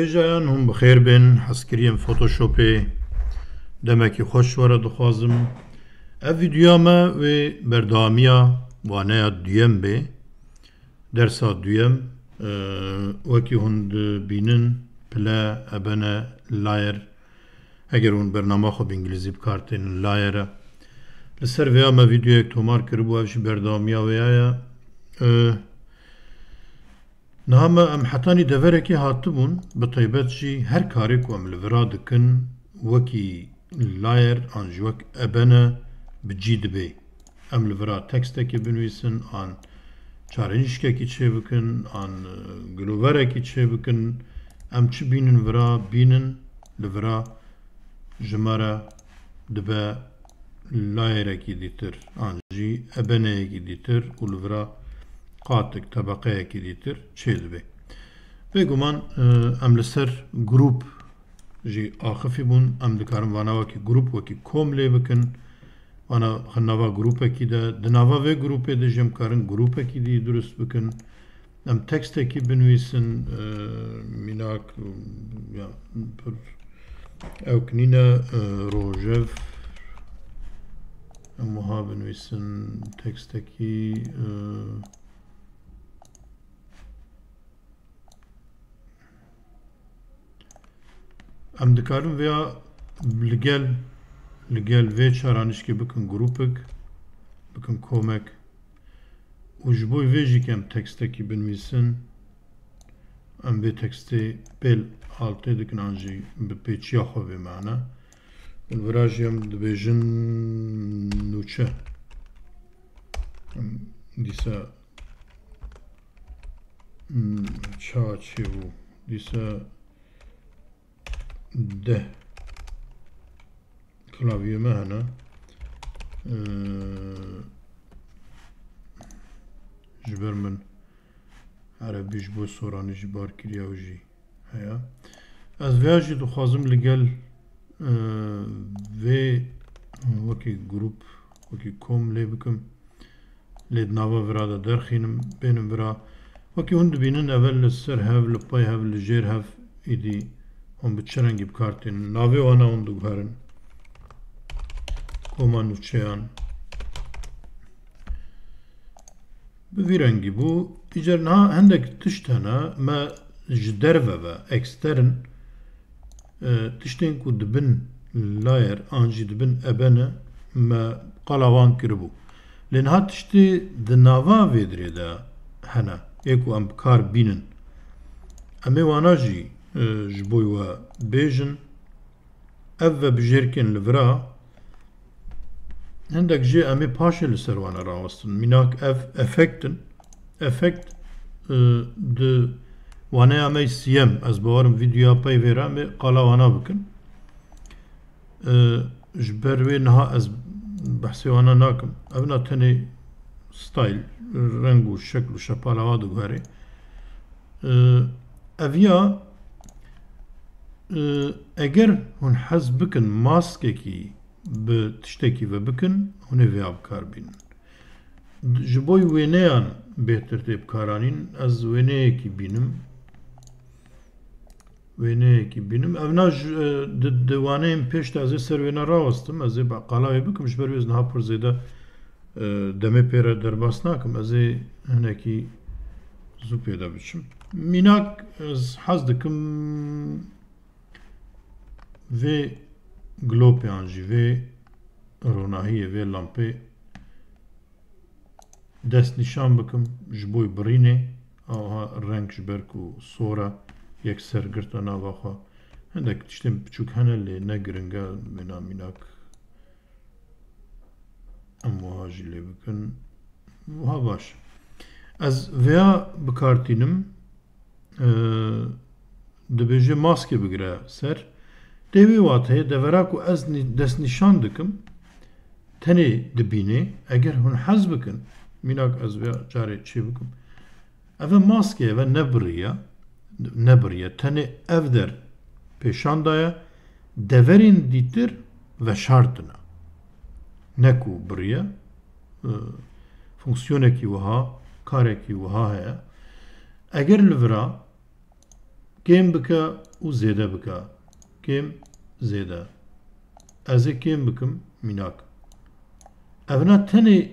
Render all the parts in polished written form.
هێژایان هەم بەخێر بێن حەزکردیم فۆتۆشۆپێ دەمێکی خۆش وەرە دەخوازم ئەڤ ڤیدیۆمە وێ بەردەوامیە وانەیە دوێم بێ دەرسا دوێم وەکی هوند بینن پلە ئەبەنە لایر ئەگەر هون بەرنامەخۆ بئینگلیزی بکارتێن لایرە لەسەر ڤێمە ڤیدیۆیەک تۆمار کردبوو ئەڤژی بەردەوامیە وەیایە نامە ئەم حەتانی دەڤەرێکی هاتبوون بە تایبەت جی هەر کارێک ئەم لەڤرا دکن وەکی لایر ئانژ وەک ئەبەنە بجی دەبێ ئەم لەڤرا تەکستێکی بنویسن ئان چارەنیشکێکی چێ بکن ئان گلۆڤەرێکی چێ بکن ئەم چ بینن ڤرا بینن لەڤرا ژمارە دەبە لایرێکی دیتر ئانژی ئەبەنەیەکی دیتر و لەڤرا قاتك طبقه كديتر چه دبي بگومان ام لسر گروپ جي آخفي بون ام دكارم وانا وكي گروپ وكي كوم لي بكن وانا خناوا گروپ اكي دا دناوا وي گروپ ده جم كارن گروپ اكي دي درست بكن ام تكست اكي بنويسن ميناك يا پر او كنينة روجف اموها بنويسن تكست اكي ام دکارم ویا لگل وی چارانش که بکن گروپک بکن کومک و جبوی ویجی که ام تکسته کی بنویسن ام وی تکسته بل حالته دکن آنجی به پیچیا خو به معنا الوراجی ام دبیجن نوچه دیسا چاچی و دیسا ده klavyeme hene ji ber min erebî ji bo soranî jî bar kiriya û jî heye ez vêya jî dixwazim li gel vê wekî grûp wekî kom lê bikim lê di nava vira de derxînim bênim vira wekî hûn dibînin evvel li ser hev li pay hev li jêr hev îdî هم بچرنگی بکارتین ناوی وانا اون دگهرن کومان نوچیان بویرنگی بو ایجر نه هندک تشتنا ما جدرفه و اکسترن تشتین کو دبن لایر آنجی دبن ابنه ما قلاوان کربو لین ها تشتی دناوا ویدری دا هنه یکو ام بکار بینن امی وانا جی جبوی و بیجن اف و بجرکن لورا هندک جی امی پاشه لسروانه راوستن میناک اف افکت ده وانه امی سیم از بوارم ویدیو پای ویرا می قالا وانا بکن جبروی نها از بحثی وانا ناکم اونا تنی ستایل رنگ و شکل و شپالا وادو گوهری اویا اگر هون حز بکن ماسکه کی به تشتکی و بکن هونه ویا بکار بینن جبوی وینیان بهتر تیب کارانین از وینه کی بینم اونا دوانه ام پیش تا از سر وینه راوستم از با قلاوی بکم جبرویز نها پر زیده دمه پیره در باس ناکم از هنه کی زو پیدا بچم میناک از حز دکم ve glope anjî vê ronahiyê vê lampê dest nîşan bikim ji bo birînê ava reng ji ber ku sora yekser girta nava xwe hindek tiştên biçûk hene lê ne giring e mîna mînak em wiha jî lê bikin wiha baş ez vêya bikartînim dibêje maske bigire ser Devê wateye devera ku ez destnîşan dikim tenê dibînê eger hûn hez bikin mînak ez vê carê çê bikim Eve maske ve nebiriye tane ev der peşandaya deverin ditir ve şartına. Neku biriye fonksiyoneki vaha kareki vaha heye. Eğer livra kim bika u zede bika. Kim zede. Ez kim bikim minak. Evna tane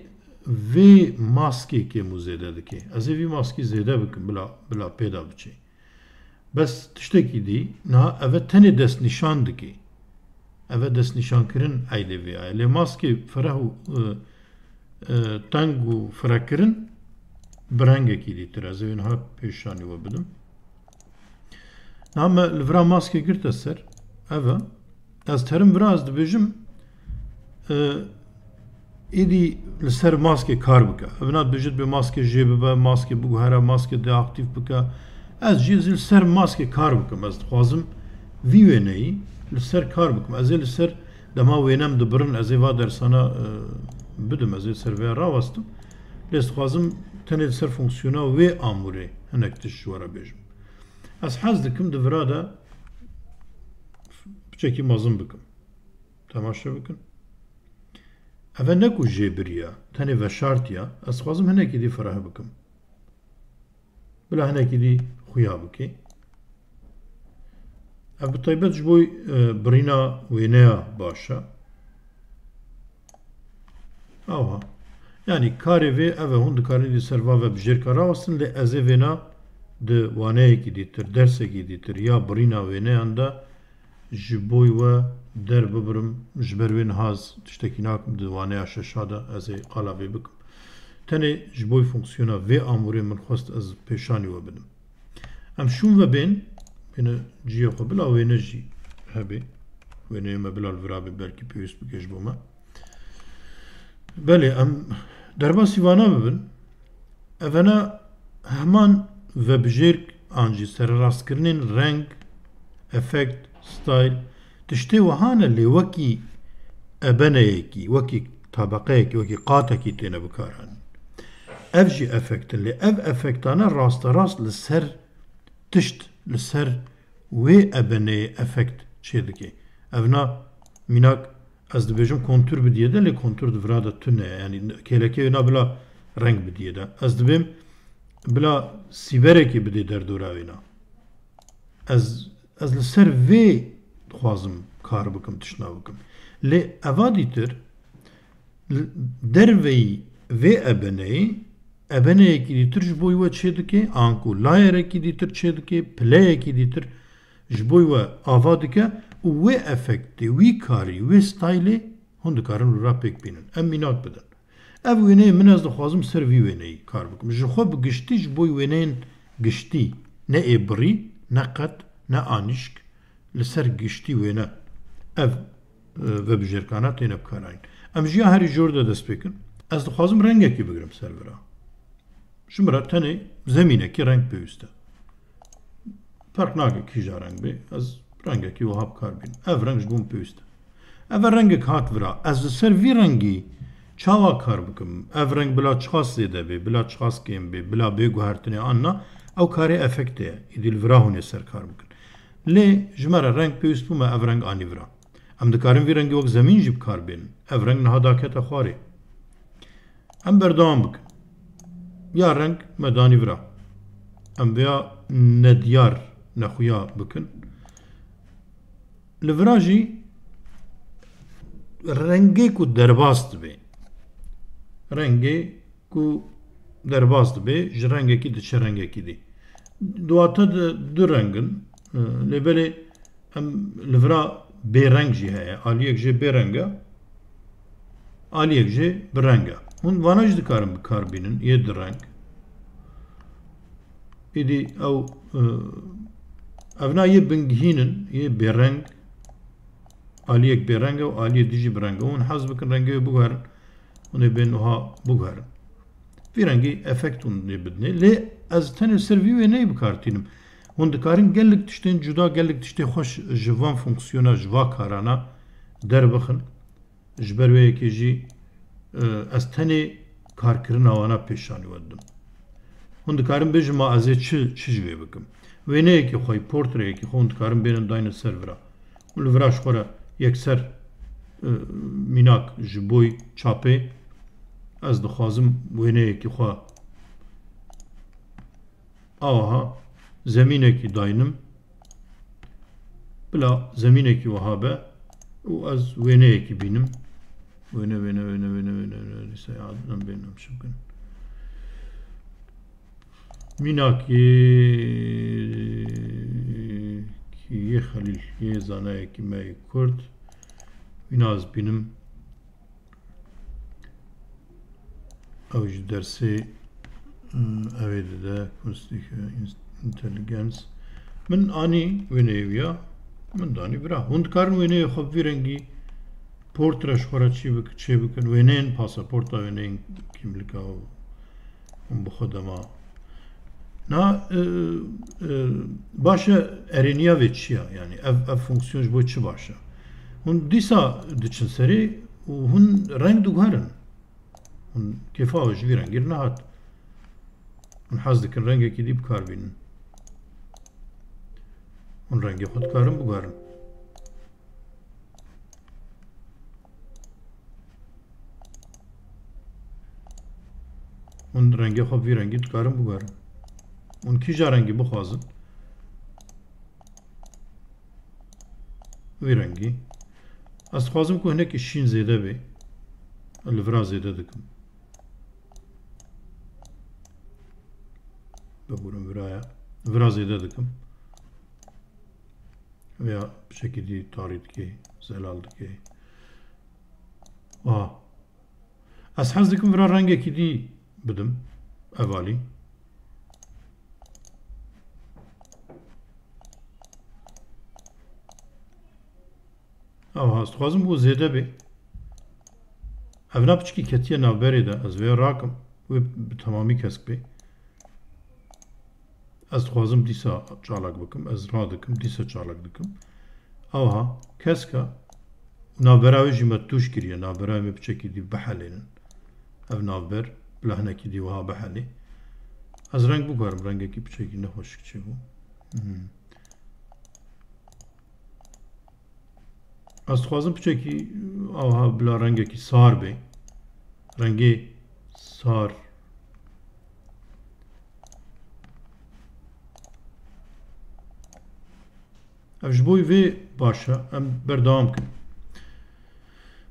ve maske kim u zede dike. Ez vi maske zede bikim bila peda biçi. Bes tişteki di na evet tane dest nişan dike. Evet dest nişan kirin aile ve aile maske ferahu tangu ferakirin brengeki ditir. Ez evin ha peşani ve bidim. Ama livra maske girt eser. Evet. Ez terim biraz dibêjim êdî li ser maske kar bike. Ev nadibêjit bê maske jê bibe, maske biguhere, maske de aktif bike. Ez jî li ser maske kar bikim. Ez dixwazim vî wêneyî li ser kar bikim. Ez ê li ser dema wênem dibirin, ez ê va dersana bidim, ez ê ser vê rawestim. Lê ez dixwazim tenê li ser fonksiyona wê amûrê hinek tişt ji we re bêjim. Ez hez dikim di vira de çeki mazın bikim. Temaşa bikin. Eve neku jêbiriya, tenê ve şartiya, ez xwazim hinekî dî ferah bikim. Bila hinekî dî xuya bikî. Ev bi taybet ji bo birîna wêneya baş e. Ava. Yani karê vê ev e hûn dikarin dî ser va ve bijêrka rawestin lê ez ê wêna di waneyekî dîtir, dersekî dîtir ya birîna wêneyan de ji bo we der bibirim ji ber wê nihaz tiştekî nakim di waneya şeşa de ez ê qala vê bikim. Tenê ji bo fonksiyona vê amûrê min xwest ez pêşanî we bidim. Em şûn ve bên bêne ciyê xwe bila wêne jî hebe. Wêneyê me bila li vira bê belkî pêwîst bike ji bo me. Belê em derbasî vana bibin. Evena heman vebijêrk an jî serrastkirinên reng, efekt, style tiştê wihan e lê wekî ebeneyekî, wekî tabaqeyekî, wekî qatekî têne bikaranîn. Ev jî efektin lê ev efektane rasterast li ser tişt, li ser wê ebeneyê efekt çê dike. Ev na mînak ez dibêjim kontûr bidiye de lê kontûr di vira de tune ye. Yani kêlekê wê na bila reng bidiye de. Ez dibêm bila sîberekê bidê derdora wê na. Ez li ser vê dixwazim kar bikim, tişna bikim. Lê eva dîtir derveyî vê ebeneyê ebeneyekî dîtir ji bo we çê dike, anku layerekî dîtir çê dike, pileyekî dîtir ji bo we ava dike û wê efektê, wî karî, wê stylê hûn dikarin li ra pêk bînin. Em mînak bidin. Ev wêneyê min ez dixwazim ser vî wêneyî kar bikim. Ji xwe bi giştî ji bo wêneyên giştî ne êbirî, ne qet, ne anîşk li ser giştî wêne ev vebijêrkana têne bikaranîn. Em jiya herî jor de dest pêkin. Ez dixwazim rengekî bigirim ser vira. Ji min re tenê zemînekî reng pêwîst e. Fark nake kîja reng bê. Ez rengekî wiha bikar bînim. Ev reng ji bo min pêwîst e. Ev rengek hat vira. Ez li ser vî rengî çawa kar bikim. Ev reng bila çiqas zêde bê, bila çiqas kêm bê, bila bêguhertinê anna ew karê efektê ye. Êdî li vira hûnê ser kar bikin. Lê ji me re reng pêwîst bû me ev reng anî vira. Em dikarin vî rengê wek zemîn jî bikar bênin. Ev reng niha dakete xwarê. Em berdewam bikin. Ya reng me danî vira. Em vêya nediyar nexuya bikin. Li vira jî rengê ku derbas dibe. Rengê ku derbas dibe ji rengekî diçe rengekî dî. Duwate du rengin. Lê belê em li vira bêreng jî heye. Aliyek jê bêreng e. Aliyek jê bi reng e. Hûn vana jî dikarin bikar bînin yê di reng. Êdî ev na yê bingihînin yê bêreng aliyek bêreng e û aliyê dî jî bi reng e. Hûn hez bikin rengê wê biguherin. Hûn ê bên wiha biguherin. Vî rengî efekt hûn ê bidinê. Lê ez tenê ser vî wêneyê bikartînim. Hûn dikarin gelek tiştên cuda, gelek tiştê xweş ji van fonksiyona, ji va karana derbixin. Ji ber wê yekê jî ez tenê karkirina wana pêşanî we didim. hûn dikarin bêjin ma ez ê çi ji wê bikim. Wêneyekî xwe portreyekî xwe hûn dikarin bênin dayne ser vira. Hûn li vira ji xwe re yekser mînak ji boî çapê ez dixwazim wêneyekî xwe ava zemînekî daynim bila zemînekî wiha be û ez wêneyekî bînim wêne lîse adnan bêhnem çi bikin mînakê yê Xelîl yê zanayekî me yê Kurd wîna ez bînim ew ji dersê evê dide kûnstikê intelîgens min anî wêneyê wîya min danî vira hûn dikarin wêneyê xwe bi vî rengî portre ji xwe re çê bikin wêneyên pasaporta wêneyên kîmlika hûn bi xwe dema na baş e erêniya vê çi ye yani ev fonksiyon ji bo çi baş e hûn dîsa diçin serê û hûn reng diguherin hûn kêfa we ji vî rengî re nehat hûn hez dikin rengekî dî bikarbînin hûn rengê xwe dikarin biguherin hûn rengê xwe vî rengî dikarin biguherin hûn kîja rengî bixwazin vî rengî ez dixwazim ku hinekî şîn zêde bê li vira zêde dikim bibûrin viraya vira zêde dikim veya bi şekilî tarî dike zelal dike ez hez dikim vira rengekî dî bidim evalî ez dixwazim bu zêde bê evna piçikî ketiye navberê de ez vê rakim wê bi temamî kesk bê ez dixwazim dîsa çalak bikim ez radikim dîsa çalak dikim ewha keska navbera wê jî me tûş kiriye navbera me piçekî dî bihelênin ev navber bila hinekî dî wiha bihelê ez reng biguherim rengekî piçekî nexweşik çêbû ez dixwazim piçekî ewha bila rengekî sar bê rengê sar ev ji bo vê baş e em berdewam bikin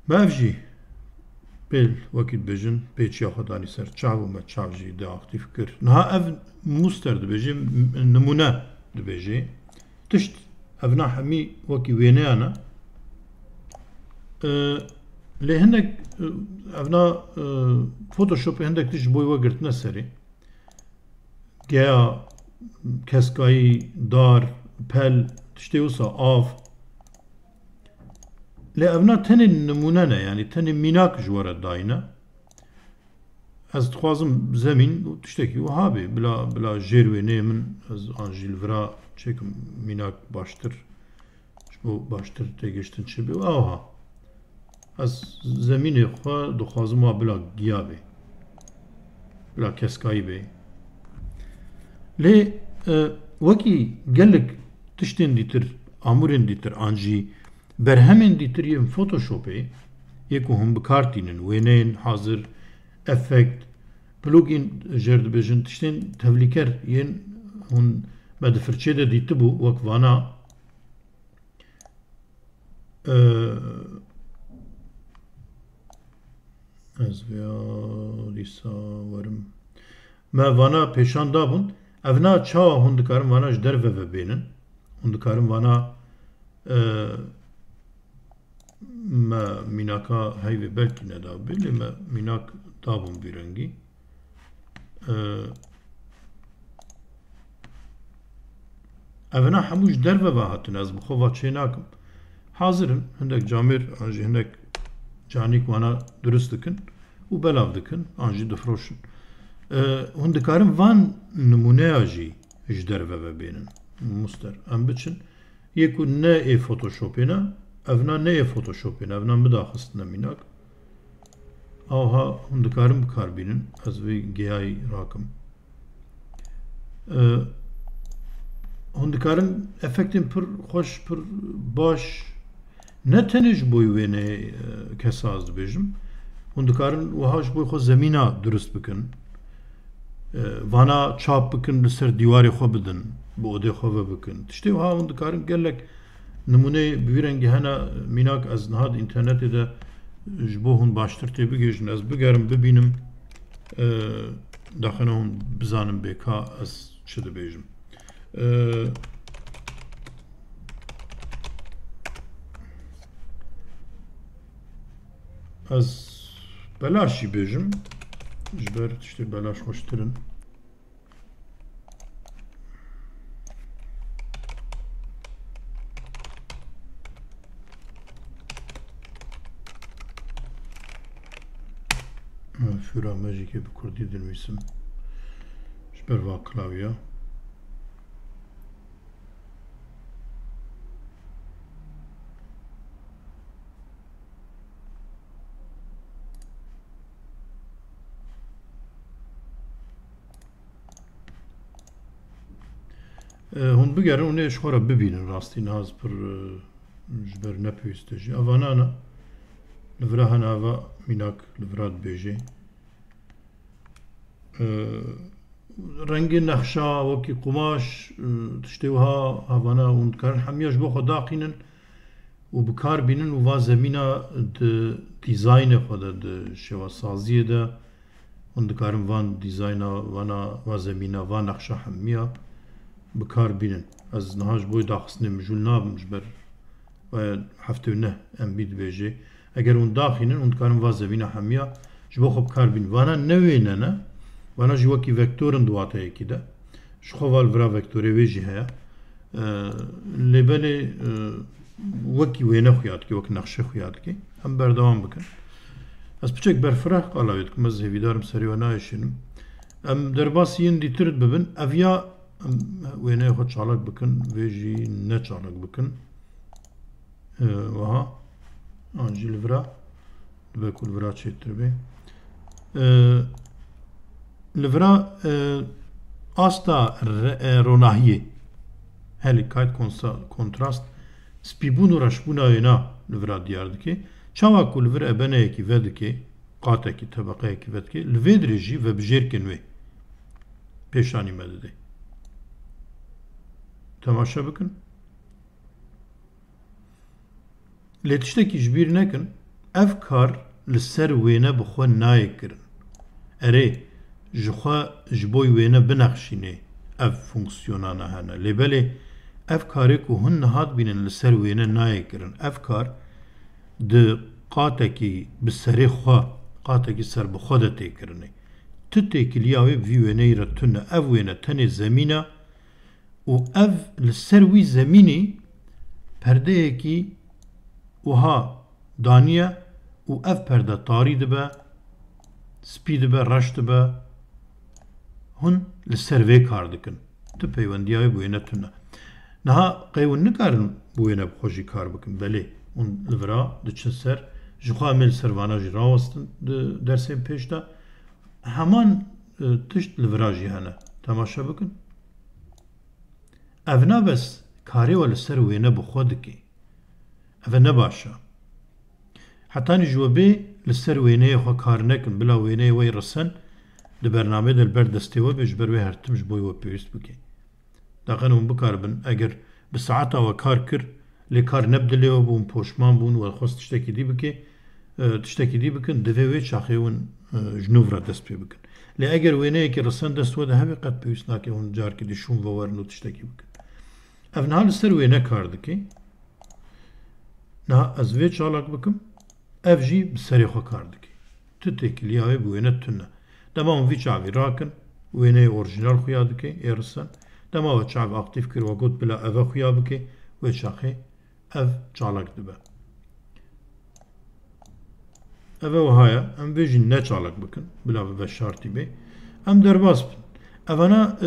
me ev jî pêl wekî dibêjin pêçiya xwe danî ser çav û me çav jî deaktîv kir niha ev mûster dibêje nimûne dibêje tişt evna hemî wekî wêneyan e lê hinek evna Photoshopê hinek tişt ji bo we girtine serê geya keskayî dar pel tiştê wisa av lê evna tenê nimûne ne yani tenê mînak ji we re dayine ez dixwazim zemîn û tiştekî wiha bê bila jêr wêneyê min ez an jî li vira çêkim mînak baştir ji bo baştir têgihiştin çi bê ewha ez zemînê xwe dixwazim wa bila giya bê bila keskayî bê lê wekî gelek tiştên dîtir amûrên dîtir an jî berhemên dîtir yên Photoshopê yê ku hûn bikartînin wêneyên hazir efekt plugin jêr dibêjin tiştên tevlîker yên hûn me di firçê de dîtibû wek vana ez vêya dîsa werim me vana pêşan dabûn evna çawa hûn dikarin vana ji derve vebênin hûn dikarin vana me mînaka heyvê belkî nedabê lê me mînak dabûn vî rengî evna hemû ji derve ve hatin ez bi xwe va çê nakim hazirin hindek camêr an jî hinek canîk vana durist dikin û belav dikin an jî difroşin hûn dikarin van nimûneya jî ji derve vebênin mûster em biçin yê ku ne ê Photoshopê ne evna ne ê Photoshopê ne evna bidaxistine mînak ewha hûn dikarin bikarbînin ez vê geyayî rakim hûn dikarin efektên pir xweş pir baş ne tenê ji bo wêneyê kesa ez dibêjim hûn dikarin wiha ji bo xwe zemîna durist bikin vana çap bikin li ser dîwarê xwe bidin bi odê xwe ve bikin tiştê wiha hûn dikarin gelek nimûneyê bi vî rengî hene mînak ez niha di înternetê de ji bo hûn baştir tê bigêjin ez bigerim bibînim daxîne hûn bizanin bêka ez çi dibêjim ez belaş jî bêjim ji ber tiştê belaş xweştirin Füra me jî bi Kurdî dinivîsim ji ber va klavya hûn bigerin hûn ê ji xwe re bibînin rastî niha ez pir ji ber nepêwîst e jî evana ne li vira hene eva mînak li vira dibêje rengê nexşa wekî qumaş tiştê wiha hevana hûn dikarin hemiya ji bo xwe daqînin û bikar bînin û va zemîna di dîzaynê xwe de di şêwasaziyê de hûn dikarin van dîzayna va zemîna va nexşa hemiya bikar bînin ez niha ji bo daxistinê mijûl nabim ji ber heftê û neh MB dibêje eger hûn daxînin hûn dikarin va zemîna hemiya ji bo xwe bikar bînin vana ne wêne ne vana jî wekî vektorin di wateyekî de ji xwe va li vira vektorê wê jî heye lêbelê wekî wêne xuya dike wek nexşe xuya dike em berdewam bikin ez piçek berfireh qala wê dikim ez hêvîdarim serî we nayêşînim em derbasî yên dîtir bibin ev ya wêneyê xwe çalak bikin vê jî ne çalak bikin wiha an jî li vira dibe ku li vira çêtir bê li vira asta ronahiyê helî kayt kontrast spîbûn û reşbûna wêna li vira diyar dike çawa ku li vir ebeneyekî ve dike qatekî tebeqeyekî ve dike li vê dirê jî vebijêrkên wê pêşanî me dide temaşa bikin lê tiştekî ji bîr nekin ev kar li ser wêne bi xwe nayê kirin erê ji xwe ji bo wêne binexşînê ev fonksiyonana hene lêbelê ev karê ku hûn nihat bînin li ser wêne nayê kirin ev kar di qatekî bi serê xwe qatekî ser bi xwe de tê kirinê tu têkiliya wê vî wêneyî re tune ev wêne tenê zemîna û ev li ser wî zemînê perdeyekî wiha daniye û ev perde tarî dibe spî dibe reş dibe hûn li ser vê kar dikin tu peywendiya wê bi wêne tune niha qey nikarin bi wêne bi xwe jî kar bikin belê hûn li vira diçin ser ji xwe em ê li ser vana jî rawestin di dersên pêş de heman tişt li vira jî hene temaşa bikin ev nabes karê we li ser wêne bi xwe dike ev ne baş e hetanî ji we bê li ser wêneyê xwe kar nekin bila wêneyê wê risin di bernameyê de li ber destê we bê ji ber wê hertim ji bo wê pêwîst bike daqin hûn bikaribin eger bi saeta we kar kir lê kar nebdi lê we bûn poşman bûn we xwest tiştekî dî bike tiştekî dî bikin divê wê çaxê hûn ji nû vira dest pê bikin lê eger wêneyekî risin dest we de hevê qet pêwîst nake hûn carkî dî şûn ve werin û tiştekî bikin ev niha li ser wêne kar dike niha ez vê çalak bikim ev jî bi serê xwe kar dike tu têkiliya wê bi wêne tune dema hûn vî çavî rakin wêneyê orjînal xuya dike ê risin dema we çav aktif kir we got bila eve xuya bike wê çaxê ev çalak dibe ev wiha ye em vê jî ne çalak bikin bila ve şartî bê em derbas bin evana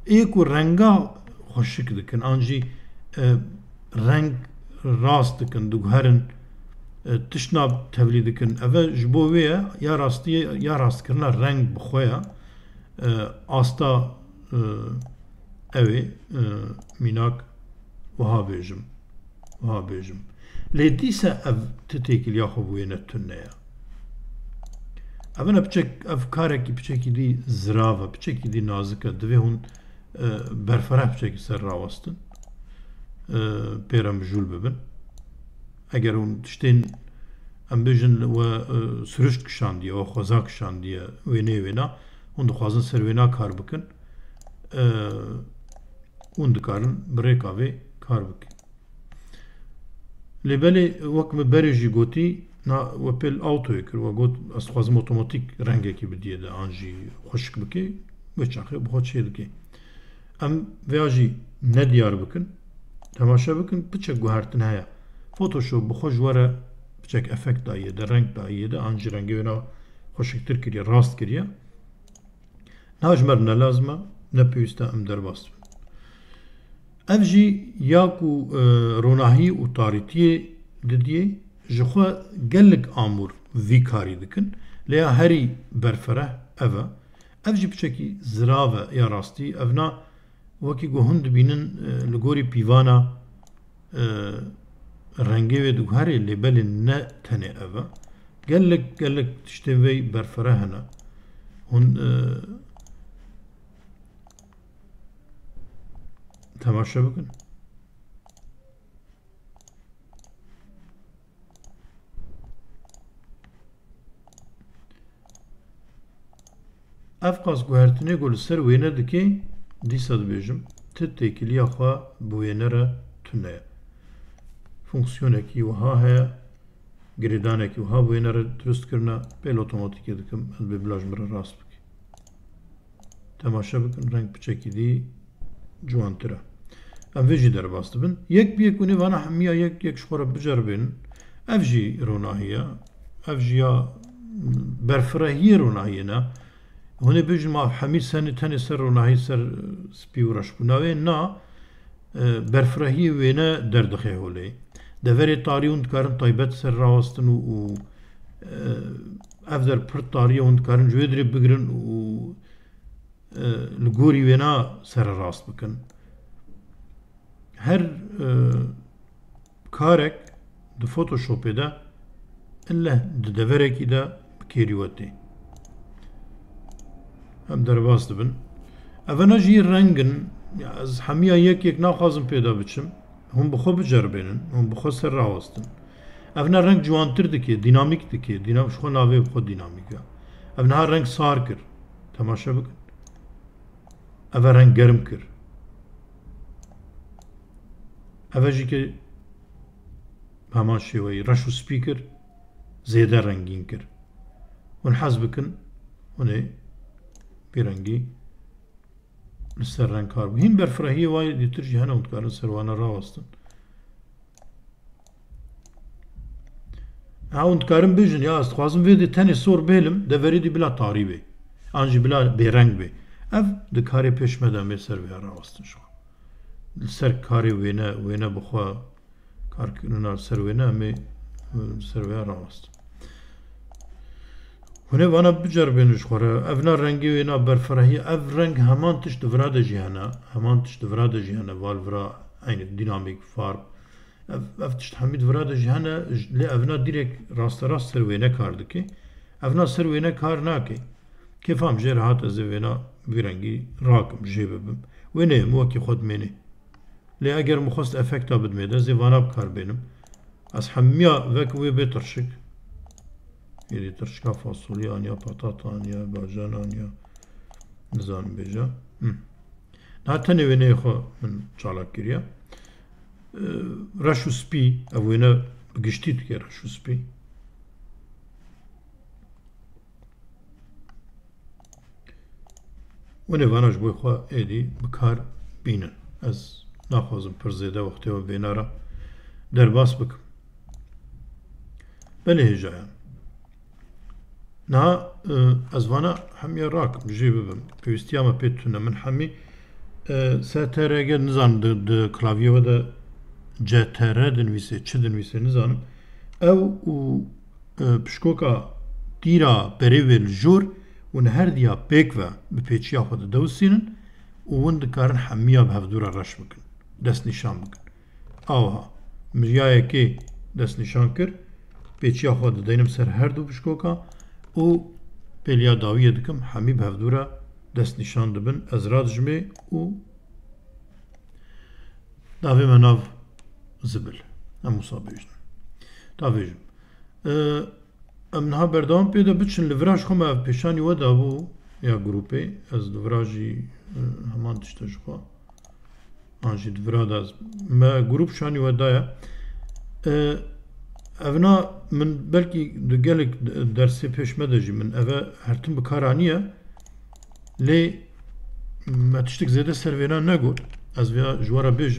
ê ku renga xweşik dikin an jî reng rast dikin diguherin tişna tevlî dikin ev ji bo wê ye ya rastiye ya rastkirina reng bi xwe ye asta evi minak wiha bêjim lê dîsa ev titekiliya xwe bûyê tune ye evine ev karekî piçekî dî zirav e piçekî dî nazik e divê hûn berfereh piçekî ser rawestin pêre mijûl bibin eger hûn tiştên em bêjin we siruşt kişandiye we xweza kişandiye wêneyê wêna hûn dixwazin ser wêna kar bikin hûn dikarin bi rêka vê kar bikin lêbelê wek min berê jî gotî we pêl awtoyê kir we got ez dixwazim otomotîk rengekî bidîye de an jî xweşik bike wê çaxê bi xwe çê dike em vêya jî nediyar bikin temaşe bikin piçek guhertin heye Photoshop bi xwe ji were piçek efekt daye de reng daye de an jî rengê wêna xweşiktir kiriye rast kiriye niha ji me ne lazim e ne pêwîst e em derbas bin ev jî ya ku ronahî û tarîtiyê didiye ji xwe gelek amûr vî karî dikin lê ya herî berfereh ev e ev jî piçekî zirav e ya rastî ev na wekî ku hûn dibînin li gorî pîvana rengê wê diguherê lêbelê ne tenê ev e gelek tiştên wê berfereh hene hûn temaşe bikin ev qas guhertinê ku li ser wêne dike dîsa dibêjim ti têkiliya xwe bi wêne re tune ye fonksiyonekî wiha heye girêdanekî wiha bi wêne re durist kirine pêl otomotîkê dikim ez bê bila ji min re rast bike temaşe bikin reng piçekî dî ciwantir e em vê jî derbas dibin yek bi yek hûnê vana hemiya yek ji xwe re biceribênin ev jî ronahî ye ev jî ya berfirehiyê ronahiyê ne hûnê bêjin ma hemîr tenê ser ronahî ser spî û reşbûna wê na berfirehiyê wêne derdixe holê deverê tarî hûn dikarin taybet ser rawestin û ev der pir tarî ye hûn dikarin ji wê dirê bigirin û li gorî wêna sererast bikin her karek di Photoshopê de illeh di deverekî de bi kêrî wetê em derbas dibin evena jî rengin ez hemiya yek naxwazim pêda biçim hûn bi xwe biceribênin hûn bi xwe ser rawestin ev ne reng ciwantir dike dînamîk dike ji xwe navê bi xwe dînamîk e ev niha reng sar kir temaşe bikin ev reng germ kir ev jî ke heman şêweyî reş û spî kir zêde rengîn kir hûn hez bikin hûnê bêrengî li ser reng kar bû hîn berfirehiyê wayê dîtir jî hene hûn dikarin ser wane rawestin hûn dikarin bêjin ya ez dixwazim vê de tenê sor bêlim deverê dî bila tarî bê an jî bila bêreng bê ev dikarê pêş me de em ê ser vêya rawestin ji xwe li ser karê wêne bi xwe karkirina ser wêne em ê ser vêya rawestin hûnê vana biceribênin ji xwe re ev na rengê wêna berfirehiyê ev reng heman tişt di vira de jî hene heman tişt di vira de jî hene val vira aynı dinamîk farb ev tişt hemî di vira de jî hene lê ev na dirêk rasterast ser wêne kar dike ev na ser wêne kar nake kêfam jê rehat ez ê wêna vî rengî rakim jê bibim wêneyê min wekî xwe dimênê lê eger min xwest efekta bidimê de ez ê vana bikar bênim ez hemiya vek wê bê tirşik yedî tirşika fasolyan ya patatan ya bajanan ya nizanim bêje niha tenê wêneyê xwe min çalak kiriye reş û spî ev wêne bi giştî dike reş û spî hûnê vana ji bo xwe êdî bikar bînin ez naxwazim pir zêde wextê we wêne re derbas bikim belê hêjayan niha ez vana hemiya rakim jê bibim pêwîstiya me pê tune min hemî STRG nizanim di klavyê we de CTR dinivîse çi dinivîse nizanim ew û pişkoka dîra berê wê li jor ون هر دیا پیک و به پیچیا خود دوسینن و ون دکارن حمیا به هفدورا رش بکن دست نشان بکن آوها مریای که دست نشان کر پیچیا خود دینم سر هر دو بشکوکا و پلیا داویه دکم حمی به هفدورا دست نشان دبن از راد جمعه و داوی مناف زبل هم مصابیجن داویجم امنها بردام پیدا بچن لوراج خو ما پیشانی ودا بو یا گروپی از لوراجی همان تشتاج خو آنجی لوراد از ما گروپ شانی ودا یا اونا من بلکی دگلک درسی پیش مدجی من اوه هرتم بکارانیه لی ما تشتک زیده سروینا نگود از ویا جوارا بیج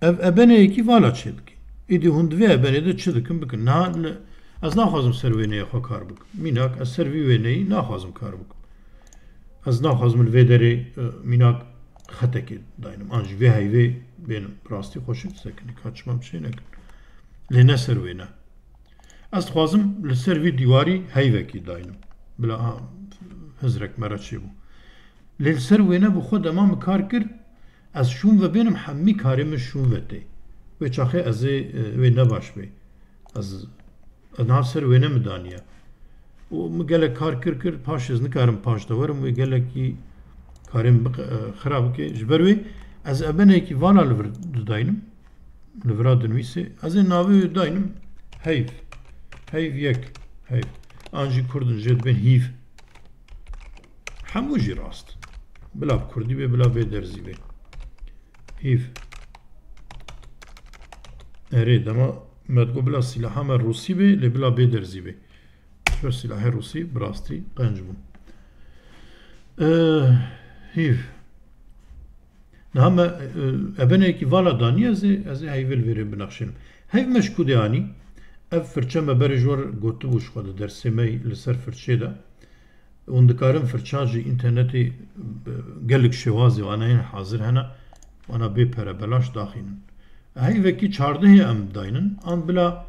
ابنه یکی والا چیدکی ایدی هندوی ابنه ده چیدکم بکن نه از نخوازم سروینه خو کار بکن میناک از سروی وینه نخوازم کار بکن از نخوازم الویدری میناک خطکی داینم آنج وی هیوی بینم راستی خوشید سکنی کچمم چی نکن لینه سروینه از خوازم لسروی دیواری هیوکی داینم بلا هزرک مرا چی بو لیل سروینه بو خود امام کار کرد از شون و بینم همی کاریم شون وته و چاخه از وی نباش بی از ناف سر وینه مدانیه و مگله کار کر پاش از نکارم پاش دورم و گله کی کاریم خراب کی جبروی از ابنه کی والا لور داینم لورا دنویسه از ناوی داینم هیف یک هیف آنجی کردن جد بین هیف هموجی راست بلا کردی به بلا به درزی به هیف اره دما مدگو بلا سلاح ما روسی به لبلا به درزی به شو سلاح روسی براستی قنج بون هیف نه هم ابنه کی والا دانی از هیول ویرم بنخشیم هیف مشکوده آنی اف فرچه ما برجور گوتو بوش خود در سمی لسر فرچه ده اون دکارم فرچاجی اینترنتی گلک شوازی و آنها حاضر هنه و آنها بی پره بلاش داخینن هی وکی 14 ام داینن آن بلا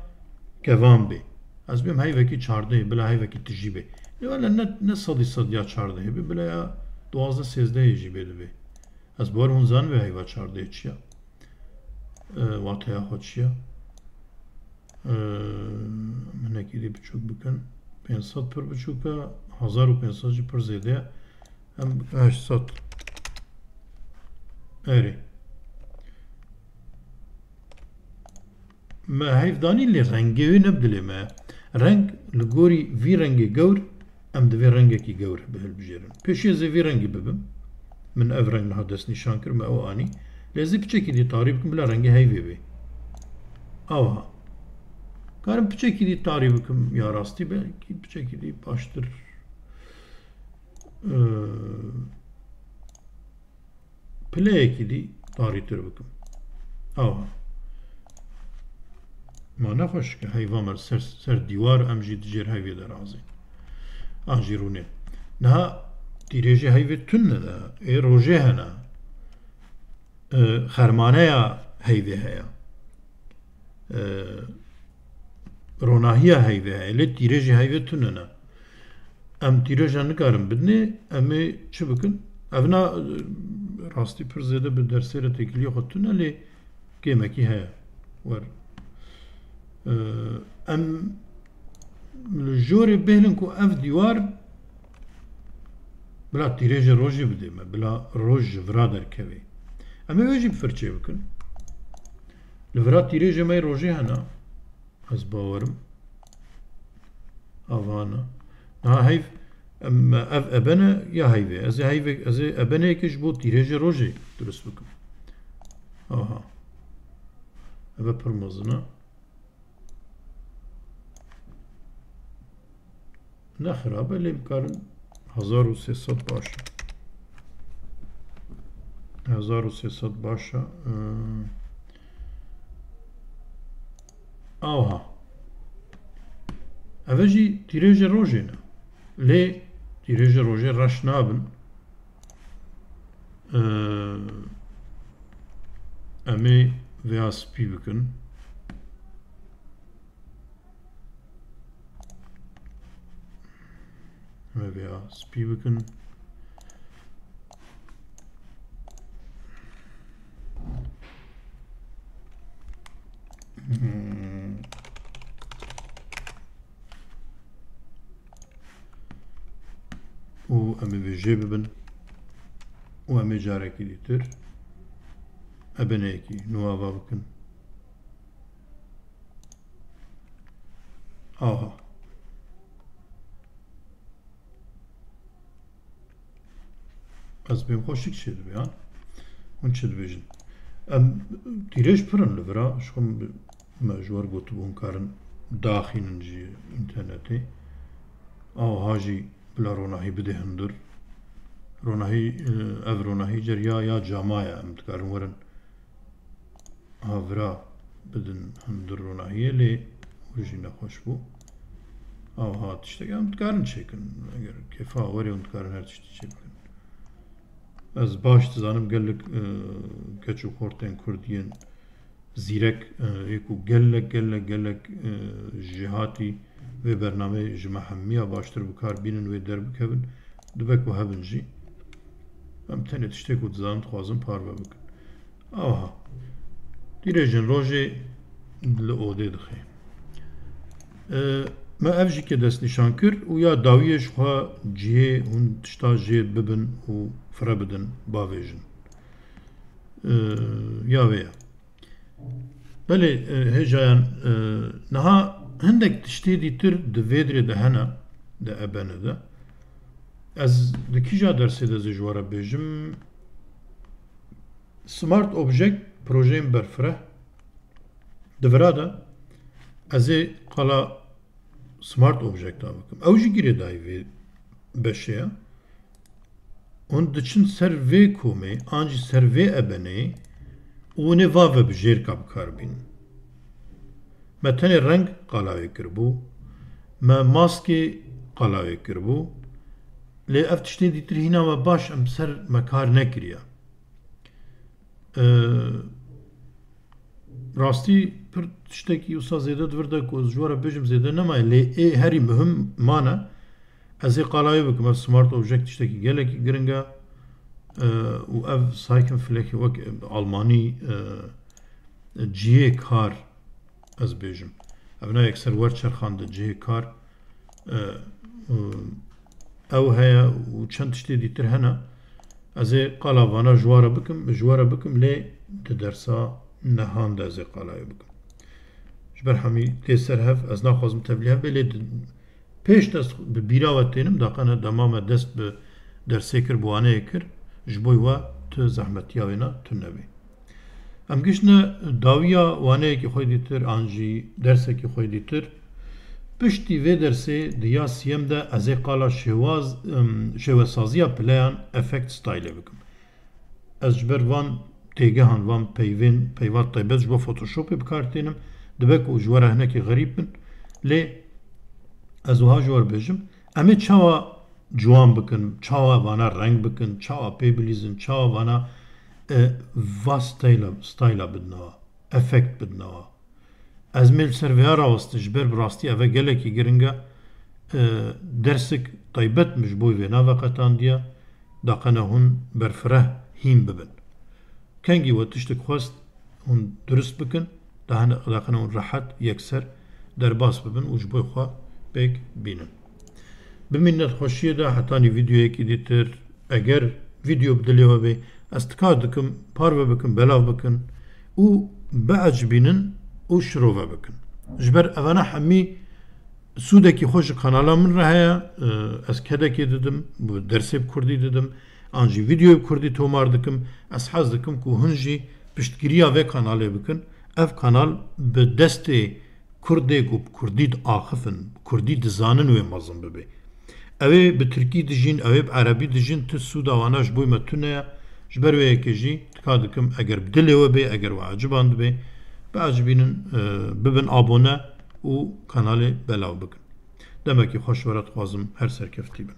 کوام بی از بیم هی وکی 14 بلا هی وکی تجی بی ولی نه صدی 14 بی بلا یا 12-13 جی بی بی از بار اون زن به هی و 14 چیا واتیا خود چیا من اکی دی بچوک بکن 500 پر بچوکا 1500 جی پر زیده هم 800 اری ما هیف دانی لی رنگی نبدلی ما رنگ لگوری وی رنگی گور ام دوی رنگی کی گور به هل بجرن پیشی از وی رنگی ببم من اف رنگ نه دست نشان کرم او آنی لذی بچکی دی تعریب کم بلا رنگی هیوی بی آوها کارم بچکی دی تعریب کم یا راستی بلکی بچکی دی باشتر پلیکی دی تعریب تر بکم آوها ما نخوش که حیوان سر دیوار امجی دجر هیوی در آزین آنجی رونه نه دیریجی هیوی تن نده ای روژه هنه خرمانه یا هیوی هیا روناهی هیوی هیا لی دیریجی هیوی تن نه ام دیریجی نکارم بدنه امی چه بکن اونا راستی پر زیده به درسی را تکیلی خود تن لی گیمکی هیا ور ام الجوري بهلنكو اف ديوار بلا تيريج روجي بديما بلا روج فرادر كوي اما يجب فرچه بكن لفرا تيريج ماي روجي هنا از باورم افانا ها هيف اما اف ابنا يا هيفي از هيفي از ابنا يكش بو تيريج روجي درست بكن اها ابا پرمازنا نه خرابه لیم کارن 1300 باشه 1300 باشه آوها اوجی تیریج روژه نه لی تیریج روژه رش نابن امی ویاس پی بکن سپی بکن و امی ویجه ببن و امی جارکی دیتر ابنه اکی نوابا بکن آها از بیم خوشی چه دو بیان اون چه دو بیجن ام دیرش پرن لورا شخم مجور گوتو بون کارن داخلن جی انترنتی آها جی بلا روناهی بده هندر روناهی اف روناهی جریا یا جامعه امتکارن ورن هاورا بدن هندر روناهیه لی ورژی نخوش بو آها تشتگی امتکارن چیکن اگر کفا وری امتکارن هر تشتی چیکن از باش تزانم گلک کچو خورتن کردین زیرک یکو گلک جهاتی و برنامه جمعهمیه باشتر بکار بینن و در بکن دبک و هبن جی ام تنه تشتکو تزانم خوازم پار بکن آها دیره جن روژه لعوده دخی ما افجی که دست نشان کرد و یا داویش خواه جیه هون تشتا جیه ببن و فرا بدن باویجن یا ویا بله هجایان نها هندک تشتی دیتر دویدری ده هنه ده ابنه ده از دکیجا درسی ده زجوارا بیجم سمارت اوبجکت پروژیم برفره دفراده از قلا سمارت اوبجکت ها بکم اوجی گیره دایی وی بشه اون دچن سر وی کومه آنجی سر وی ابنه اونه واو بجیر کب کار بین ما تنه رنگ قلاوی کربو ما ماسکی قلاوی کربو لی افتشتین دیتر هینا و باش ام سر مکار نکریا راستی پر تشتکی اوسا زیده دورده که جوارا بجم زیده نمای لی ای هری مهم مانه از قلاوی بکم اف سمارت اوبجکت تشتکی گلکی گرنگا و اف سایکن فلکی وک آلمانی جیه کار از بیجم ابنا اکثر ورچر خانده جیه کار او هیا و چند تشتی دیتر هنه از قلاوانا جوارا بکم لی تدرسا نهان ده از قلاوی بکم جبر همی تیسر هف از ناخوازم تبلیه هف بلی پیش دست به بیراوت تینم داقانه دمام دست به درسی کر بوانه کر جبوی و تو زحمتی آوینا تو نبی ام گشنه داویا وانه که خوی دیتر آنجی درسه که خوی دیتر پشتی وی درسه دیا سیم ده از قالا شوازسازیا پلیان افکت ستایله بکم از جبر وان تیگه هن وان پیوات طیبت جبو فوتوشوپی بکارتینم دبک و جواره هنکی غریب بن لی از وها جوار بجم امی چاوا جوان بکن چاوا وانا رنگ بکن چاوا پی بلیزن چاوا وانا و ستایلا بدنوا افکت بدنوا از میل سرویا راوست جبر براستی اوه گلکی گرنگا درسک طیبت مش بوی وینا وقتان دیا داقنا هون برفره هیم ببن کنگی و تشتک خواست هون درست بکن داقنا هون راحت یکسر در باس ببن و جبوی خواه بیک بینن بمینت خوشیه ده حتانی ویدیو یکی دیتر اگر ویدیو بدلیه و بی استکار دکم پارو بکن بلاو بکن و بعجبینن و شروع بکن جبر اوانا همی سودکی خوش کانالا من رهایا از کدکی دادم درسی بکردی دادم آنجی ویدیو بکردی تومار دکم از حاز دکم که هنجی پشتگیریا و کاناله بکن اف کانال به دست کردی گوب کردی آخفن کردی دزانن و مازن ببی اوه به ترکی دجین اوه به عربی دجین تو سودا واناش بوی متونه جبر و یکیجی تکادکم اگر بدلی و بی اگر واجباند بی بعجبینن ببن آبونه و کانال بلاو بکن دمکی خوش ورد خوازم هر سرکفتی بن